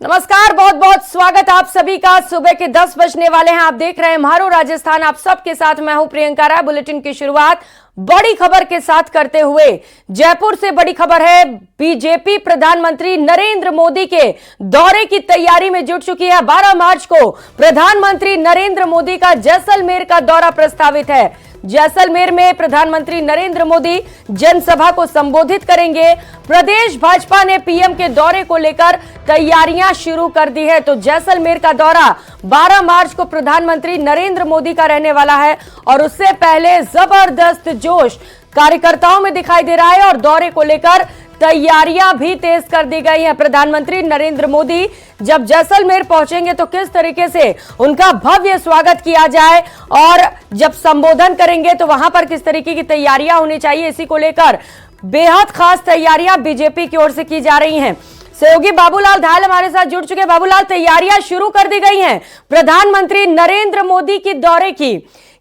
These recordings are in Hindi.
नमस्कार, बहुत बहुत स्वागत आप सभी का। सुबह के 10 बजने वाले हैं। आप देख रहे हैं म्हारो राजस्थान। आप सबके साथ मैं हूं प्रियंका राय। बुलेटिन की शुरुआत बड़ी खबर के साथ करते हुए जयपुर से बड़ी खबर है। बीजेपी प्रधानमंत्री नरेंद्र मोदी के दौरे की तैयारी में जुट चुकी है। 12 मार्च को प्रधानमंत्री नरेंद्र मोदी का जैसलमेर का दौरा प्रस्तावित है। जैसलमेर में प्रधानमंत्री नरेंद्र मोदी जनसभा को संबोधित करेंगे। प्रदेश भाजपा ने पीएम के दौरे को लेकर तैयारियां शुरू कर दी है। तो जैसलमेर का दौरा 12 मार्च को प्रधानमंत्री नरेंद्र मोदी का रहने वाला है और उससे पहले जबरदस्त जोश कार्यकर्ताओं में दिखाई दे रहा है और दौरे को लेकर तैयारियां भी तेज कर दी गई हैं। प्रधानमंत्री नरेंद्र मोदी जब जैसलमेर पहुंचेंगे तो किस तरीके से उनका भव्य स्वागत किया जाए और जब संबोधन करेंगे तो वहां पर किस तरीके की तैयारियां होनी चाहिए, इसी को लेकर बेहद खास तैयारियां बीजेपी की ओर से की जा रही हैं। सहयोगी बाबूलाल धायल हमारे साथ जुड़ चुके। बाबूलाल, तैयारियां शुरू कर दी गई हैं प्रधानमंत्री नरेंद्र मोदी की दौरे की,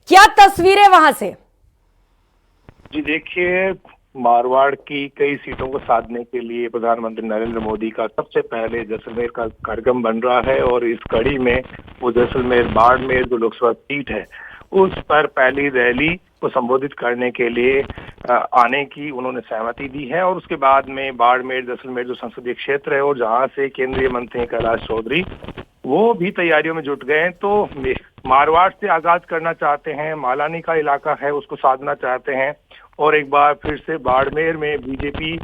क्या तस्वीरें वहां से? जी देखिए, मारवाड़ की कई सीटों को साधने के लिए प्रधानमंत्री नरेंद्र मोदी का सबसे पहले जैसलमेर का कार्यक्रम बन रहा है और इस कड़ी में वो जैसलमेर बाड़मेर जो लोकसभा सीट है उस पर पहली रैली को संबोधित करने के लिए आने की उन्होंने सहमति दी है। और उसके बाद में बाड़मेर जैसलमेर जो संसदीय क्षेत्र है और जहां से केंद्रीय मंत्री कैलाश चौधरी वो भी तैयारियों में जुट गए हैं। तो मारवाड़ से आगाज करना चाहते हैं, मालानी का इलाका है उसको साधना चाहते हैं और एक बार फिर से बाड़मेर में बीजेपी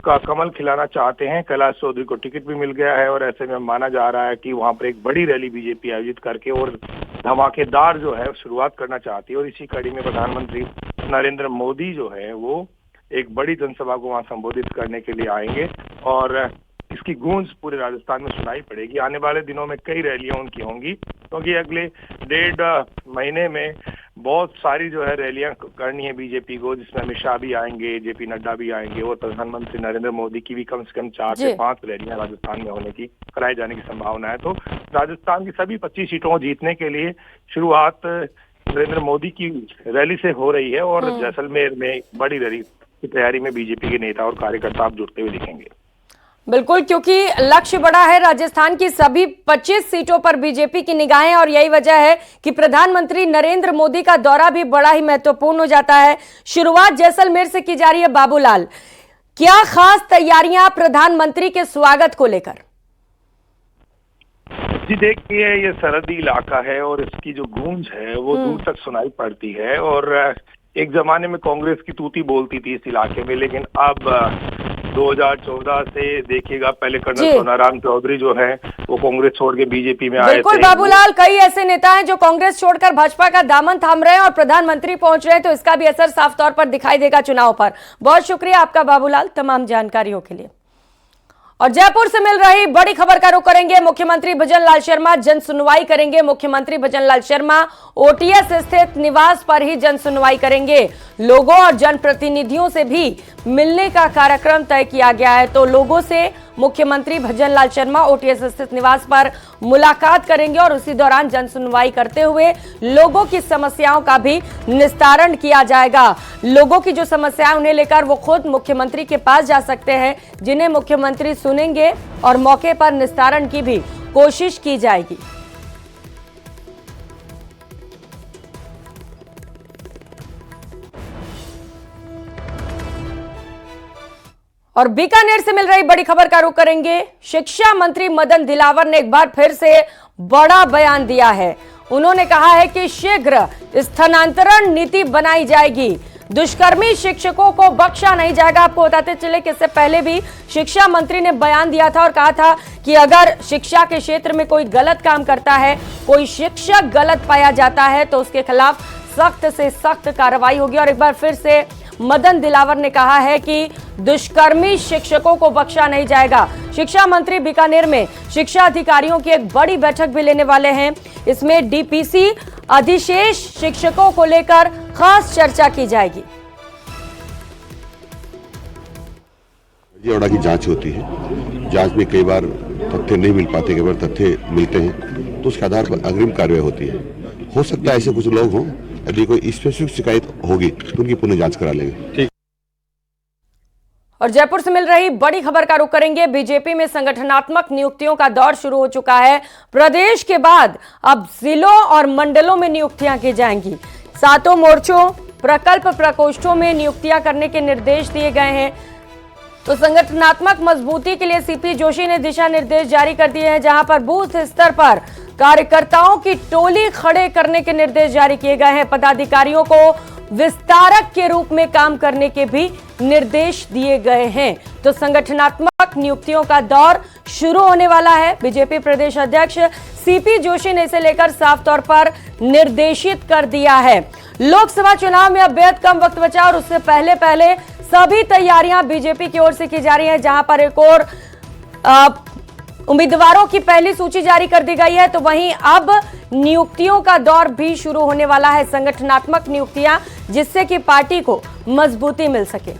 का कमल खिलाना चाहते हैं। कैलाश चौधरी को टिकट भी मिल गया है और ऐसे में माना जा रहा है कि वहां पर एक बड़ी रैली बीजेपी आयोजित करके और धमाकेदार जो है शुरुआत करना चाहती है। और इसी कड़ी में प्रधानमंत्री नरेंद्र मोदी जो है वो एक बड़ी जनसभा को वहां संबोधित करने के लिए आएंगे और इसकी गूंज पूरे राजस्थान में सुनाई पड़ेगी। आने वाले दिनों में कई रैलियां उनकी होंगी क्योंकि अगले 1.5 महीने में बहुत सारी जो है रैलियां करनी है बीजेपी को, जिसमें अमित शाह भी आएंगे, जेपी नड्डा भी आएंगे और प्रधानमंत्री नरेंद्र मोदी की भी कम से कम 4 से 5 रैलियां राजस्थान में होने की कराए जाने की संभावना है। तो राजस्थान की सभी 25 सीटों को जीतने के लिए शुरुआत नरेंद्र मोदी की रैली से हो रही है और जैसलमेर में बड़ी रैली की तैयारी में बीजेपी के नेता और कार्यकर्ता आप जुटते हुए दिखेंगे। बिल्कुल, क्योंकि लक्ष्य बड़ा है। राजस्थान की सभी 25 सीटों पर बीजेपी की निगाहें और यही वजह है कि प्रधानमंत्री नरेंद्र मोदी का दौरा भी बड़ा ही महत्वपूर्ण हो जाता है। शुरुआत जैसलमेर से की जा रही है। बाबूलाल, क्या खास तैयारियां प्रधानमंत्री के स्वागत को लेकर? जी देखिए, ये सरहदी इलाका है और इसकी जो गूंज है वो दूर तक सुनाई पड़ती है और एक जमाने में कांग्रेस की तूती बोलती थी इस इलाके में, लेकिन अब 2014 से देखिएगा, पहले कर्नल सोनाराम चौधरी जो है वो कांग्रेस छोड़ के बीजेपी में आए थे। बिल्कुल बाबूलाल, कई ऐसे नेता हैं जो कांग्रेस छोड़कर भाजपा का दामन थाम रहे हैं और प्रधानमंत्री पहुंच रहे हैं, तो इसका भी असर साफ तौर पर दिखाई देगा चुनाव पर। बहुत शुक्रिया आपका बाबूलाल तमाम जानकारियों के लिए। और जयपुर से मिल रही बड़ी खबर का रुख करेंगे। मुख्यमंत्री भजनलाल शर्मा जन सुनवाई करेंगे। मुख्यमंत्री भजनलाल शर्मा ओटीएस स्थित निवास पर ही जन सुनवाई करेंगे। लोगों और जनप्रतिनिधियों से भी मिलने का कार्यक्रम तय किया गया है। तो लोगों से मुख्यमंत्री भजनलाल शर्मा ओटीएस स्थित निवास पर मुलाकात करेंगे और उसी दौरान जन सुनवाई करते हुए लोगों की समस्याओं का भी निस्तारण किया जाएगा। लोगों की जो समस्याएं उन्हें लेकर वो खुद मुख्यमंत्री के पास जा सकते हैं, जिन्हें मुख्यमंत्री सुनेंगे और मौके पर निस्तारण की भी कोशिश की जाएगी। और बीकानेर से मिल रही बड़ी खबर का रुख करेंगे। शिक्षा मंत्री मदन दिलावर ने एक बार फिर से बड़ा बयान दिया है। उन्होंने कहा है कि शीघ्र स्थानांतरण नीति बनाई जाएगी। दुष्कर्मी शिक्षकों को बख्शा नहीं जाएगा। आपको बताते चले कि इससे पहले भी शिक्षा मंत्री ने बयान दिया था और कहा था कि अगर शिक्षा के क्षेत्र में कोई गलत काम करता है, कोई शिक्षक गलत पाया जाता है तो उसके खिलाफ सख्त से सख्त कार्रवाई होगी। और एक बार फिर से मदन दिलावर ने कहा है कि दुष्कर्मी शिक्षकों को बख्शा नहीं जाएगा। शिक्षा मंत्री बीकानेर में शिक्षा अधिकारियों की एक बड़ी बैठक भी लेने वाले हैं। इसमें डीपीसी अधिशेष शिक्षकों को लेकर खास चर्चा की जाएगी। फर्जीवाड़ा की जांच होती है। जांच में कई बार तथ्य नहीं मिल पाते, कई बार तथ्य मिलते हैं तो उसके आधार पर अग्रिम कार्रवाई होती है। हो सकता है ऐसे कुछ लोग हों, यदि कोई स्पेसिफिक शिकायत होगी तो उनकी पुनः जांच करा लेंगे। और जयपुर से मिल रही बड़ी खबर का रुख करेंगे। बीजेपी में संगठनात्मक नियुक्तियों का दौर शुरू हो चुका है। प्रदेश के बाद अब जिलों और मंडलों में नियुक्तियां की जाएंगी। सातों मोर्चों, प्रकल्प प्रकोष्ठों में नियुक्तियां करने के निर्देश दिए गए हैं। तो संगठनात्मक मजबूती के लिए सीपी जोशी ने दिशा निर्देश जारी कर दिए हैं, जहां पर बूथ स्तर पर कार्यकर्ताओं की टोली खड़े करने के निर्देश जारी किए गए हैं। पदाधिकारियों को विस्तारक के रूप में काम करने के भी निर्देश दिए गए हैं। तो संगठनात्मक नियुक्तियों का दौर शुरू होने वाला है। बीजेपी प्रदेश अध्यक्ष सीपी जोशी ने इसे लेकर साफ तौर पर निर्देशित कर दिया है। लोकसभा चुनाव में अब बेहद कम वक्त बचा और उससे पहले सभी तैयारियां बीजेपी की ओर से की जा रही है, जहां पर एक और उम्मीदवारों की पहली सूची जारी कर दी गई है। तो वहीं अब नियुक्तियों का दौर भी शुरू होने वाला है, संगठनात्मक नियुक्तियां, जिससे कि पार्टी को मजबूती मिल सके।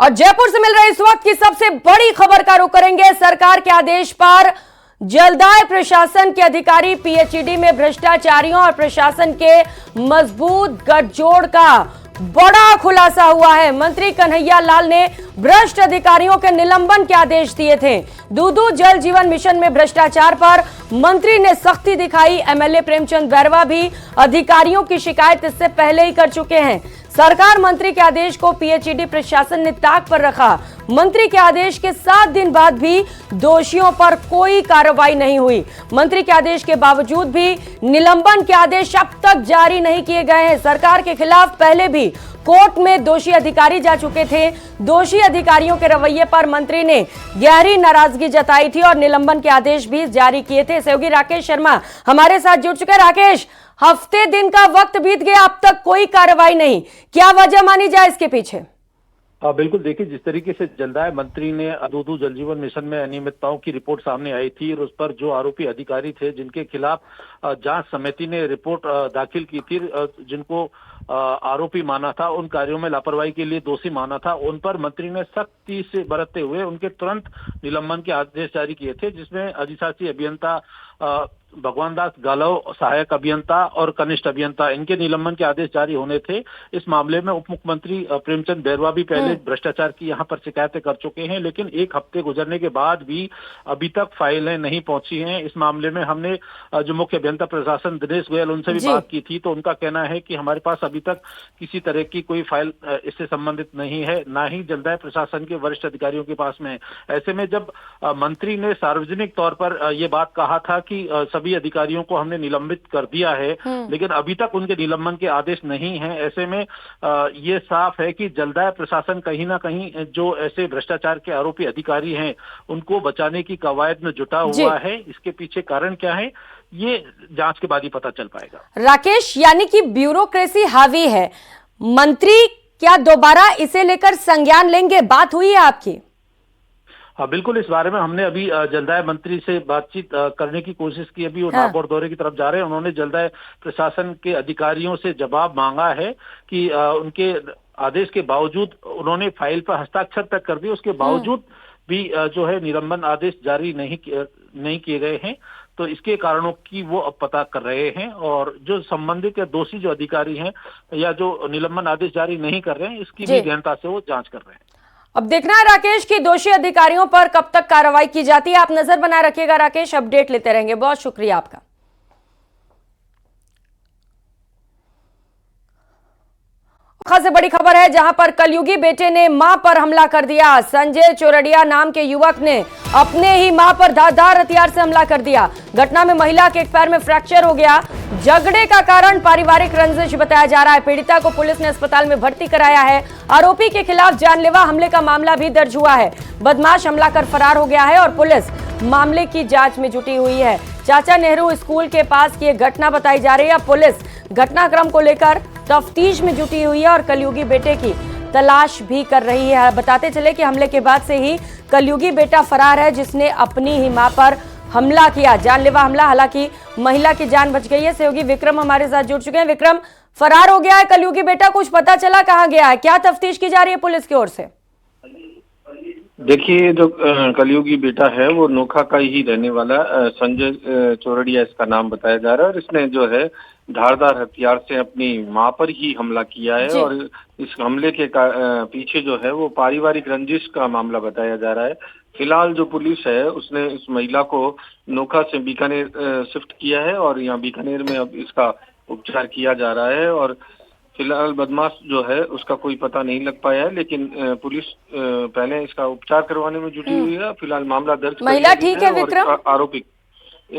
और जयपुर से मिल रही इस वक्त की सबसे बड़ी खबर का रुख करेंगे। सरकार के आदेश पर जलदाय प्रशासन के अधिकारी पीएचईडी में भ्रष्टाचारियों और प्रशासन के मजबूत गठजोड़ का बड़ा खुलासा हुआ है। मंत्री कन्हैया लाल ने भ्रष्ट अधिकारियों के निलंबन के आदेश दिए थे। दूधू जल जीवन मिशन में भ्रष्टाचार पर मंत्री ने सख्ती दिखाई। एमएलए प्रेमचंद बैरवा भी अधिकारियों की शिकायत इससे पहले ही कर चुके हैं। सरकार मंत्री के आदेश को पीएचईडी प्रशासन ने ताक पर रखा। मंत्री के आदेश के 7 दिन बाद भी दोषियों पर कोई कार्रवाई नहीं हुई। मंत्री के आदेश के बावजूद भी निलंबन के आदेश अब तक जारी नहीं किए गए हैं। सरकार के खिलाफ पहले भी कोर्ट में दोषी अधिकारी जा चुके थे। दोषी अधिकारियों के रवैये पर मंत्री ने गहरी नाराजगी जताई थी और निलंबन के आदेश भी जारी किए थे। सहयोगी राकेश शर्मा हमारे साथ जुड़ चुके हैं। राकेश, हफ्ते दिन का वक्त बीत गया, अब तक कोई कार्रवाई नहीं, क्या वजह मानी जाए इसके पीछे? बिल्कुल, देखिए, जिस तरीके से जलदाय मंत्री ने दूधू जल जीवन मिशन में अनियमितताओं की रिपोर्ट सामने आई थी और उस पर जो आरोपी अधिकारी थे, जिनके खिलाफ जांच समिति ने रिपोर्ट दाखिल की थी, जिनको आरोपी माना था, उन कार्यों में लापरवाही के लिए दोषी माना था, उन पर मंत्री ने सख्ती से बरतते हुए उनके तुरंत निलंबन के आदेश जारी किए थे, जिसमें अधिशासी अभियंता भगवान दास गालव, सहायक अभियंता और कनिष्ठ अभियंता, इनके निलंबन के आदेश जारी होने थे। इस मामले में उप मुख्यमंत्री प्रेमचंद बैरवा भी पहले भ्रष्टाचार की यहां पर शिकायतें कर चुके हैं, लेकिन एक हफ्ते गुजरने के बाद भी अभी तक फाइलें नहीं पहुंची हैं। इस मामले में हमने जो मुख्य अभियंता प्रशासन दिनेश गोयल, उनसे भी बात की थी, तो उनका कहना है कि हमारे पास अभी तक किसी तरह की कोई फाइल इससे संबंधित नहीं है, ना ही जलदाय प्रशासन के वरिष्ठ अधिकारियों के पास में। ऐसे में जब मंत्री ने सार्वजनिक तौर पर यह बात कहा था कि सभी अधिकारियों को हमने निलंबित कर दिया है, लेकिन अभी तक उनके निलंबन के आदेश नहीं हैं, ऐसे में ये साफ है कि जलदाय प्रशासन कहीं ना कहीं जो ऐसे भ्रष्टाचार के आरोपी अधिकारी हैं, उनको बचाने की कवायद में जुटा हुआ है। इसके पीछे कारण क्या है, ये जांच के बाद ही पता चल पाएगा। राकेश, यानी कि ब्यूरोक्रेसी हावी है, मंत्री क्या दोबारा इसे लेकर संज्ञान लेंगे? बात हुई है आपकी? हाँ, बिल्कुल, इस बारे में हमने अभी जलदाय मंत्री से बातचीत करने की कोशिश की। अभी वो नागौर दौरे की तरफ जा रहे हैं। उन्होंने जलदाय प्रशासन के अधिकारियों से जवाब मांगा है कि उनके आदेश के बावजूद उन्होंने फाइल पर हस्ताक्षर तक कर दिए, उसके बावजूद भी जो है निलंबन आदेश जारी नहीं किए गए हैं। तो इसके कारणों की वो अब पता कर रहे हैं और जो संबंधित या दोषी जो अधिकारी हैं या जो निलंबन आदेश जारी नहीं कर रहे हैं, इसकी भी गहनता से वो जांच कर रहे हैं। अब देखना है राकेश कि दोषी अधिकारियों पर कब तक कार्रवाई की जाती है। आप नजर बनाए रखिएगा राकेश, अपडेट लेते रहेंगे। बहुत शुक्रिया आपका। खासी बड़ी खबर है, जहां पर कलयुगी बेटे ने मां पर हमला कर दिया। संजय चोरडिया नाम के युवक ने अपने ही मां पर धारदार हथियार से हमला कर दिया। घटना में महिला के एक पैर में फ्रैक्चर हो गया। झगड़े का कारण पारिवारिक रंजिश बताया जा रहा है। पीड़िता को पुलिस ने अस्पताल में भर्ती कराया है। आरोपी के खिलाफ जानलेवा हमले का मामला भी दर्ज हुआ है। बदमाश हमला कर फरार हो गया है और पुलिस मामले की जांच में जुटी हुई है। चाचा नेहरू स्कूल के पास की एक घटना बताई जा रही है। पुलिस घटनाक्रम को लेकर तफ्तीश में जुटी हुई है और कलयुगी बेटे की तलाश भी कर रही है। बताते चले कि हमले के बाद से ही कलयुगी बेटा फरार है, जिसने अपनी ही मां पर हमला किया, जानलेवा हमला। हालांकि महिला की जान बच गई है। सहयोगी विक्रम हमारे साथ जुड़ चुके हैं। विक्रम, फरार हो गया है कलयुगी बेटा, कुछ पता चला कहां गया है? क्या तफ्तीश की जा रही है पुलिस की ओर से? देखिए, जो कलयुगी बेटा है वो नोखा का ही रहने वाला संजय चौरड़िया इसका नाम बताया जा रहा है, और इसने जो है धारदार हथियार से अपनी मां पर ही हमला किया है। जी। और इस हमले के पीछे जो है वो पारिवारिक रंजिश का मामला बताया जा रहा है। फिलहाल जो पुलिस है उसने इस महिला को नोखा से बीकानेर शिफ्ट किया है, और यहाँ बीकानेर में अब इसका उपचार किया जा रहा है। और फिलहाल बदमाश जो है उसका कोई पता नहीं लग पाया है, लेकिन पुलिस पहले इसका उपचार करवाने में जुटी हुई है। फिलहाल मामला दर्ज कर महिला लिया ठीक गया है और विक्रम? आरोपी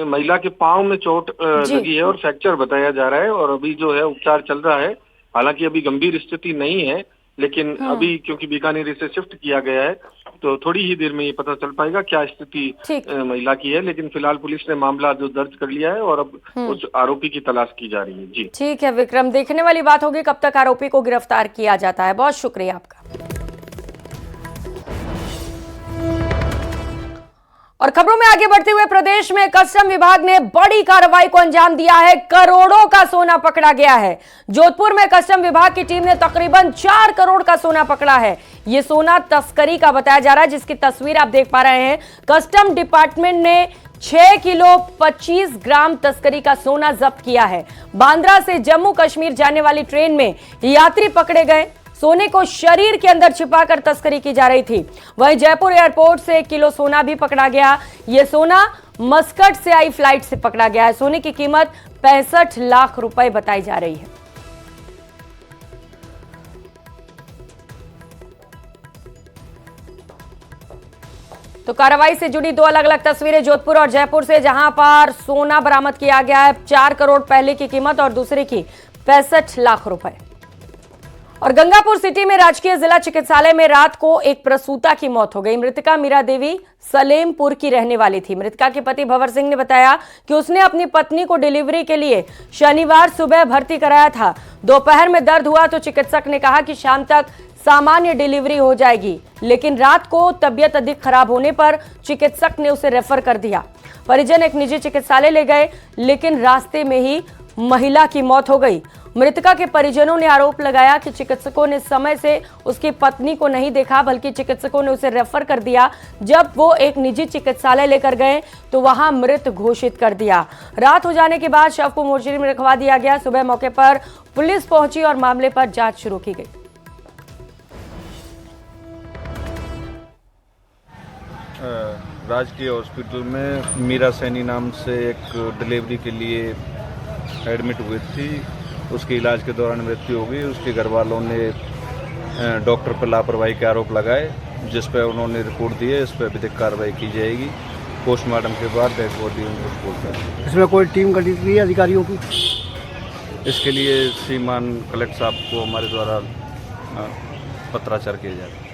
महिला के पांव में चोट जी। लगी है और फ्रैक्चर बताया जा रहा है, और अभी जो है उपचार चल रहा है। हालांकि अभी गंभीर स्थिति नहीं है, लेकिन अभी क्योंकि बीकानेर इसे शिफ्ट किया गया है तो थोड़ी ही देर में ये पता चल पाएगा क्या स्थिति ठीक। महिला की है। लेकिन फिलहाल पुलिस ने मामला जो दर्ज कर लिया है और अब उस आरोपी की तलाश की जा रही है। जी ठीक है विक्रम, देखने वाली बात होगी कब तक आरोपी को गिरफ्तार किया जाता है। बहुत शुक्रिया आपका। और खबरों में आगे बढ़ते हुए प्रदेश में कस्टम विभाग ने बड़ी कार्रवाई को अंजाम दिया है। करोड़ों का सोना पकड़ा गया है। जोधपुर में कस्टम विभाग की टीम ने तकरीबन 4 करोड़ का सोना पकड़ा है। यह सोना तस्करी का बताया जा रहा है, जिसकी तस्वीर आप देख पा रहे हैं। कस्टम डिपार्टमेंट ने 6 किलो 25 ग्राम तस्करी का सोना जब्त किया है। बांद्रा से जम्मू कश्मीर जाने वाली ट्रेन में यात्री पकड़े गए। सोने को शरीर के अंदर छिपाकर तस्करी की जा रही थी। वहीं जयपुर एयरपोर्ट से 1 किलो सोना भी पकड़ा गया। यह सोना मस्कट से आई फ्लाइट से पकड़ा गया है। सोने की कीमत 65 लाख रुपए बताई जा रही है। तो कार्रवाई से जुड़ी 2 अलग अलग तस्वीरें जोधपुर और जयपुर से, जहां पर सोना बरामद किया गया है। 4 करोड़ पहले की कीमत और दूसरे की 65 लाख रुपए। और गंगापुर सिटी में राजकीय जिला चिकित्सालय में रात को एक प्रसूता की मौत हो गई। मृतका मीरा देवी सलेमपुर की रहने वाली थी। मृतका के पति भंवर सिंह ने बताया कि उसने अपनी पत्नी को डिलीवरी के लिए शनिवार सुबह भर्ती कराया था। दोपहर में दर्द हुआ तो चिकित्सक ने कहा कि शाम तक सामान्य डिलीवरी हो जाएगी, लेकिन रात को तबीयत अधिक खराब होने पर चिकित्सक ने उसे रेफर कर दिया। परिजन एक निजी चिकित्सालय ले गए, लेकिन रास्ते में ही महिला की मौत हो गई। मृतका के परिजनों ने आरोप लगाया कि चिकित्सकों ने समय से उसकी पत्नी को नहीं देखा, बल्कि चिकित्सकों ने उसे रेफर कर दिया। जब वो एक निजी चिकित्सालय लेकर गए तो वहां मृत घोषित कर दिया। रात हो जाने के बाद शव को मोर्चरी में रखवा दिया गया। सुबह मौके पर पुलिस पहुंची और मामले पर जांच शुरू की गई। राजकीय हॉस्पिटल में मीरा सैनी नाम से एक डिलीवरी के लिए एडमिट हुई थी। उसके इलाज के दौरान मृत्यु हो गई। उसके घर वालों ने डॉक्टर पर लापरवाही के आरोप लगाए, जिस पर उन्होंने रिपोर्ट दी है। इस पर विधिक कार्रवाई की जाएगी। पोस्टमार्टम के बाद डेड बॉडी उनको सपोर्ट करेंगे। इसमें कोई टीम गठित की है अधिकारियों की? इसके लिए श्रीमान कलेक्टर साहब को हमारे द्वारा पत्राचार किया जाएगा।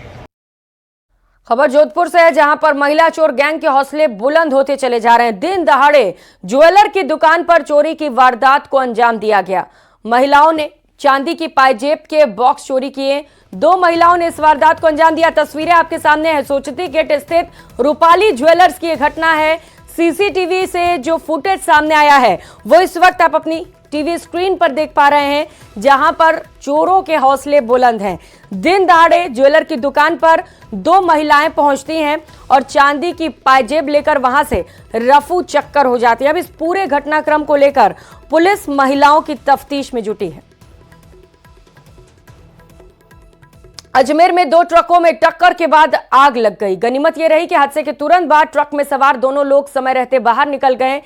खबर जोधपुर से है, जहां पर महिला चोर गैंग के हौसले बुलंद होते चले जा रहे हैं। दिन दहाड़े ज्वेलर की दुकान पर चोरी की वारदात को अंजाम दिया गया। महिलाओं ने चांदी की पायजेब के बॉक्स चोरी किए। 2 महिलाओं ने इस वारदात को अंजाम दिया। तस्वीरें आपके सामने है। सोचती गेट स्थित रूपाली ज्वेलर्स की यह घटना है। सीसीटीवी से जो फुटेज सामने आया है वो इस वक्त आप अपनी टीवी स्क्रीन पर देख पा रहे हैं, जहां पर चोरों के हौसले बुलंद हैं। दिन दहाड़े ज्वेलर की दुकान पर 2 महिलाएं पहुंचती हैं और चांदी की पायजेब लेकर वहां से रफू चक्कर हो जाती है। अब इस पूरे घटनाक्रम को लेकर पुलिस महिलाओं की तफ्तीश में जुटी है। अजमेर में 2 ट्रकों में टक्कर के बाद आग लग गई। गनीमत यह रही कि हादसे के तुरंत बाद ट्रक में सवार दोनों लोग समय रहते बाहर निकल गए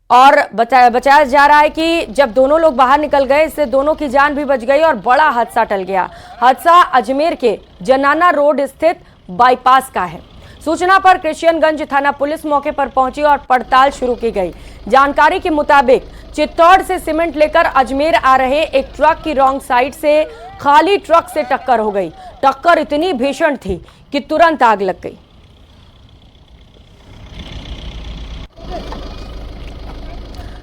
और बचाया जा रहा है कि जब दोनों लोग बाहर निकल गए, इससे दोनों की जान भी बच गई और बड़ा हादसा टल गया। हादसा अजमेर के जनाना रोड स्थित बाईपास का है। सूचना पर कृष्णगंज थाना पुलिस मौके पर पहुंची और पड़ताल शुरू की गई। जानकारी के मुताबिक चित्तौड़ से सीमेंट लेकर अजमेर आ रहे एक ट्रक की रॉन्ग साइड से खाली ट्रक से टक्कर हो गई। टक्कर इतनी भीषण थी कि तुरंत आग लग गई।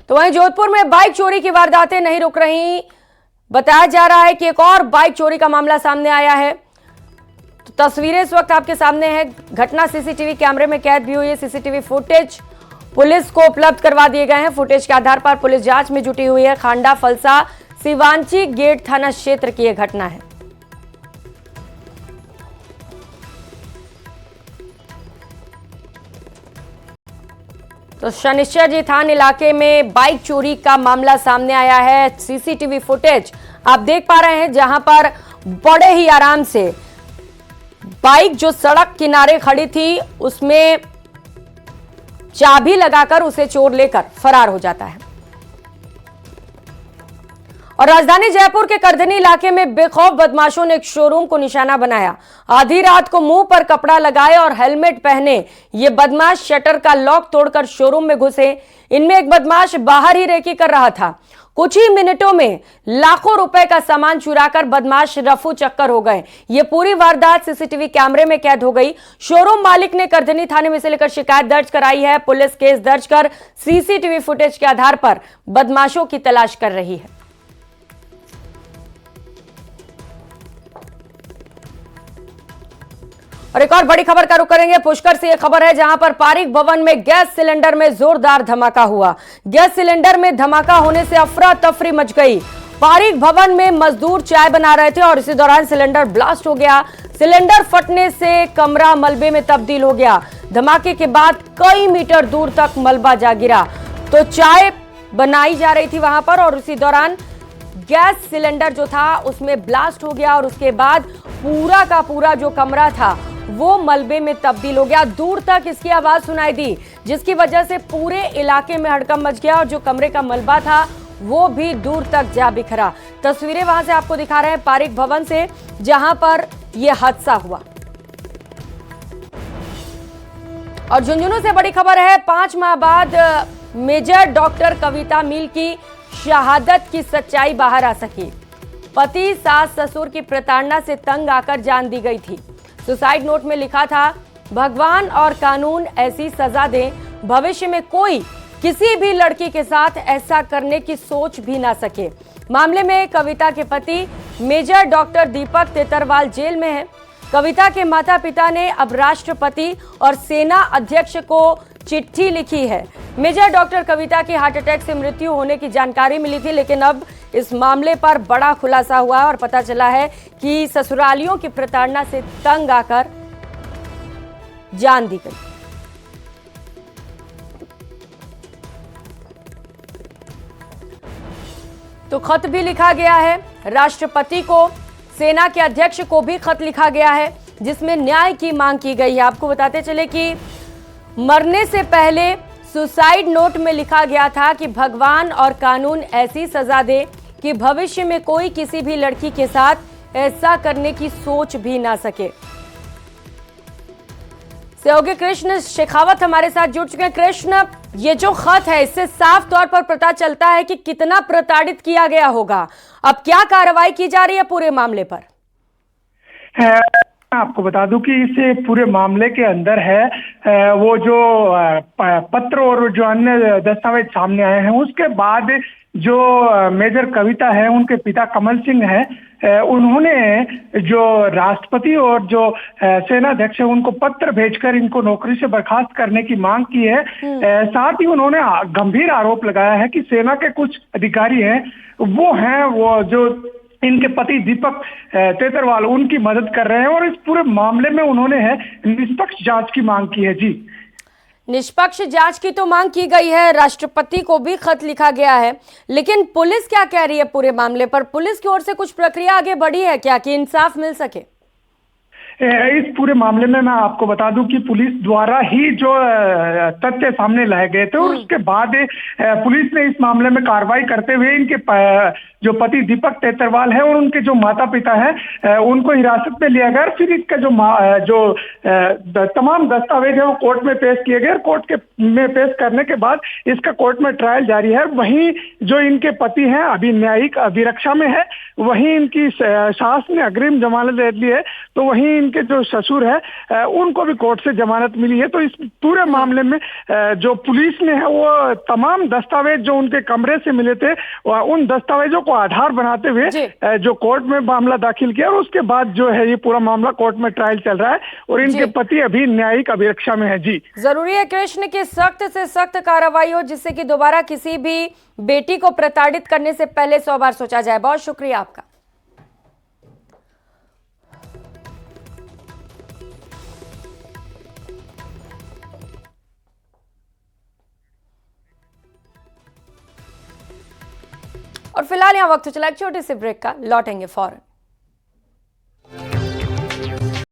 तो वहीं जोधपुर में बाइक चोरी की वारदातें नहीं रुक रही। बताया जा रहा है कि एक और बाइक चोरी का मामला सामने आया है। तो तस्वीरें इस वक्त आपके सामने है। घटना सीसीटीवी कैमरे में कैद भी हुई है। सीसीटीवी फुटेज पुलिस को उपलब्ध करवा दिए गए हैं। फुटेज के आधार पर पुलिस जांच में जुटी हुई है। खांडा फलसा सिवांची गेट थाना क्षेत्र की यह घटना है। तो शनिश्चर जी थान इलाके में बाइक चोरी का मामला सामने आया है। सीसीटीवी फुटेज आप देख पा रहे हैं जहां पर बड़े ही आराम से बाइक जो सड़क किनारे खड़ी थी उसमें चाबी लगाकर उसे चोर लेकर फरार हो जाता है। और राजधानी जयपुर के करधनी इलाके में बेखौफ बदमाशों ने एक शोरूम को निशाना बनाया। आधी रात को मुंह पर कपड़ा लगाए और हेलमेट पहने ये बदमाश शटर का लॉक तोड़कर शोरूम में घुसे। इनमें एक बदमाश बाहर ही रेकी कर रहा था। कुछ ही मिनटों में लाखों रुपए का सामान चुराकर बदमाश रफू चक्कर हो गए। ये पूरी वारदात सीसीटीवी कैमरे में कैद हो गई। शोरूम मालिक ने करधनी थाने में से लेकर शिकायत दर्ज कराई है। पुलिस केस दर्ज कर सीसीटीवी फुटेज के आधार पर बदमाशों की तलाश कर रही है। और एक और बड़ी खबर का रुख करेंगे। पुष्कर से यह खबर है जहां पर पारिक भवन में गैस सिलेंडर में जोरदार धमाका हुआ। गैस सिलेंडर में धमाका होने से अफरा तफरी मच गई। पारिक भवन में मजदूर चाय बना रहे थे और इसी दौरान सिलेंडर ब्लास्ट हो गया। सिलेंडर फटने से कमरा मलबे में तब्दील हो गया। धमाके के बाद कई मीटर दूर तक मलबा जा गिरा। तो चाय बनाई जा रही थी वहां पर और उसी दौरान गैस सिलेंडर जो था उसमें ब्लास्ट हो गया और उसके बाद पूरा का पूरा जो कमरा था वो मलबे में तब्दील हो गया। दूर तक इसकी आवाज सुनाई दी जिसकी वजह से पूरे इलाके में हड़कंप मच गया और जो कमरे का मलबा था वो भी दूर तक जा बिखरा। तस्वीरें वहां से आपको दिखा रहे हैं पारिक भवन से जहां पर यह हादसा हुआ। और झुंझुनू से बड़ी खबर है। 5 माह बाद मेजर डॉक्टर कविता मील की शहादत की सच्चाई बाहर आ सकी। पति सास ससुर की प्रताड़ना से तंग आकर जान दी गई थी। सुसाइड नोट में लिखा था, भगवान और कानून ऐसी सजा दें, भविष्य में कोई किसी भी लड़की के साथ ऐसा करने की सोच भी ना सके। मामले में कविता के पति मेजर डॉक्टर दीपक तेतरवाल जेल में हैं। कविता के माता पिता ने अब राष्ट्रपति और सेना अध्यक्ष को चिट्ठी लिखी है। मेजर डॉक्टर कविता की हार्ट अटैक से मृत्यु होने की जानकारी मिली थी, लेकिन अब इस मामले पर बड़ा खुलासा हुआ और पता चला है कि ससुरालियों की प्रताड़ना से तंग आकर जान दी गई। तो खत भी लिखा गया है राष्ट्रपति को, सेना के अध्यक्ष को भी खत लिखा गया है जिसमें न्याय की मांग की गई है। आपको बताते चले कि मरने से पहले सुसाइड नोट में लिखा गया था कि भगवान और कानून ऐसी सजा दे कि भविष्य में कोई किसी भी लड़की के साथ ऐसा करने की सोच भी ना सके। सहयोगी कृष्ण शेखावत हमारे साथ जुड़ चुके हैं। कृष्ण, ये जो खत है इससे साफ तौर पर पता चलता है कि कितना प्रताड़ित किया गया होगा। अब क्या कार्रवाई की जा रही है पूरे मामले पर? आपको बता दूं कि इस पूरे मामले के अंदर है वो जो पत्र और जो अन्य दस्तावेज सामने आए हैं, उसके बाद जो मेजर कविता है उनके पिता कमल सिंह है, उन्होंने जो राष्ट्रपति और जो सेना अध्यक्ष है उनको पत्र भेजकर इनको नौकरी से बर्खास्त करने की मांग की है। साथ ही उन्होंने गंभीर आरोप लगाया है कि सेना के कुछ अधिकारी हैं वो जो इनके पति दीपक तेतरवाल उनकी मदद कर रहे हैं और इस पूरे मामले में उन्होंने निष्पक्ष जांच की मांग की है। जी, निष्पक्ष जांच की तो मांग की गई है, राष्ट्रपति को भी खत लिखा गया है, लेकिन पुलिस क्या कह रही है पूरे मामले पर? पुलिस की ओर से कुछ प्रक्रिया आगे बढ़ी है क्या कि इंसाफ मिल सके? इस पूरे मामले में मैं आपको बता दूं कि पुलिस द्वारा ही जो तथ्य सामने लाए गए थे और उसके बाद पुलिस ने इस मामले में कार्रवाई करते हुए इनके जो पति दीपक तेतरवाल है और उनके जो माता पिता है उनको हिरासत में लिया गया। फिर इसका जो तमाम दस्तावेज है वो कोर्ट में पेश किए गए। कोर्ट में पेश करने के बाद इसका कोर्ट में ट्रायल जारी है। वहीं जो इनके पति हैं अभी न्यायिक अभिरक्षा में है, वहीं इनकी सास ने अग्रिम जमानत दे दी है, तो वहीं इनके जो ससुर है उनको भी कोर्ट से जमानत मिली है। तो इस पूरे मामले में जो पुलिस ने है वो तमाम दस्तावेज जो उनके कमरे से मिले थे उन दस्तावेजों को आधार बनाते हुए जो कोर्ट में मामला दाखिल किया और उसके बाद जो है ये पूरा मामला कोर्ट में ट्रायल चल रहा है और इनके पति अभी न्यायिक अभिरक्षा में है। जी, जरूरी है कृष्ण की सख्त से सख्त कार्रवाई हो जिससे कि दोबारा किसी भी बेटी को प्रताड़ित करने से पहले 100 बार सोचा जाए। बहुत शुक्रिया आपका। और फिलहाल यहाँ वक्त चला एक छोटे से ब्रेक का, लौटेंगे फौरन।